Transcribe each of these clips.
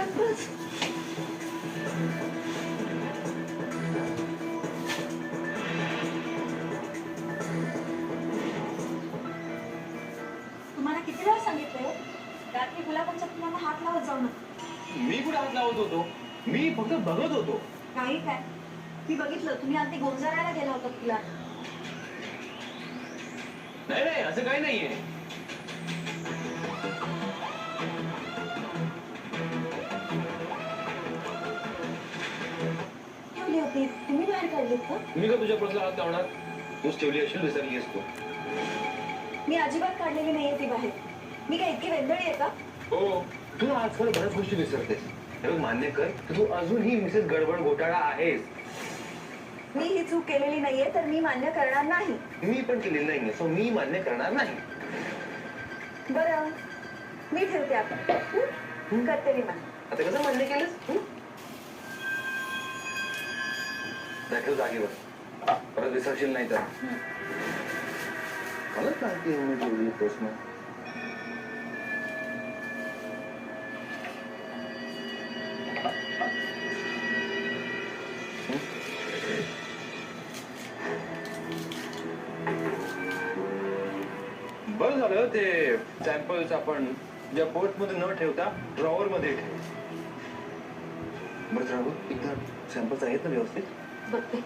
पहिल्यांदाच. तुम्हाला किती वेळा सांगितलंय रात्री गुलाबाच्या फुलांना हात लावत जाऊ नका. मी कुठे हात लावत होतो? मी फक्त बघत होतो. काही काय मी बघितलं तुम्ही अगदी गोंजारायला गेला होता फुला. नाही नाही असं काही नाहीये. ठेवली होती तुम्ही बाहेर काढलीत का? मी का तुझ्या पर्सला हात लावणार? तूच ठेवली असेल, विसरली असतो. मी अजिबात काढलेली नाहीये ती बाहेर. मी काय इतकी वेंदळी आहे का? हो, तू आजकाल बऱ्याच गोष्टी विसरतेस. हे बघ, मान्य कर की तू अजूनही मिसेस गडबड घोटाळा आहेस. मी ही चूक केलेली नाहीये तर मी मान्य करणार नाही. मी पण केलेली नाहीये, सो मी मान्य करणार नाही. बरं मी ठेवते आता. करते मी मान्य. आता कसं मान्य केलंस? दाखव जागेवर, परत विसरशील नाही तर. मलाच माहिती आहे मी ठेवली प्रश्न. बरं झालं ते सॅम्पल्स आपण ज्या पोर्ट मध्ये न ठेवता ड्रॉवर मध्ये ठेव. बरं राहू, एकदा सॅम्पल्स आहेत ना व्यवस्थित? बघते.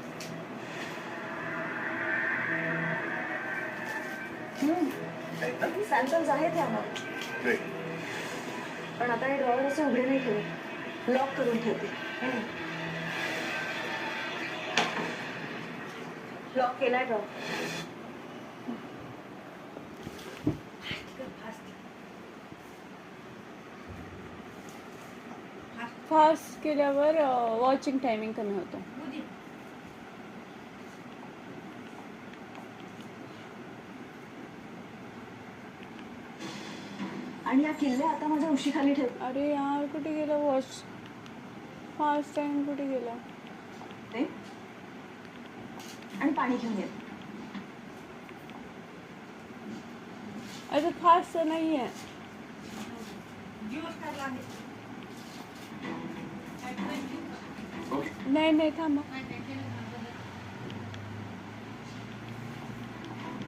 आहेत ना? सॅम्पल्स आहेत यामध्ये. ग्रेट. पण आता हे ड्रॉवर असे उघडे नाही ठेवले, लॉक करून ठेवते. लॉक केलाय ड्रॉवर. फास्ट केल्यावर वॉचिंग टायमिंग कमी होतो. आणि या किल्ल्या आता माझ्या उशीखाली ठेव. अरे यार कुठे गेला वॉच? फास्ट टाइम कुठे गेला? ते आणि पाणी घेऊन ये. अरे फास्ट नाही आहे. नाही नाही थांबा.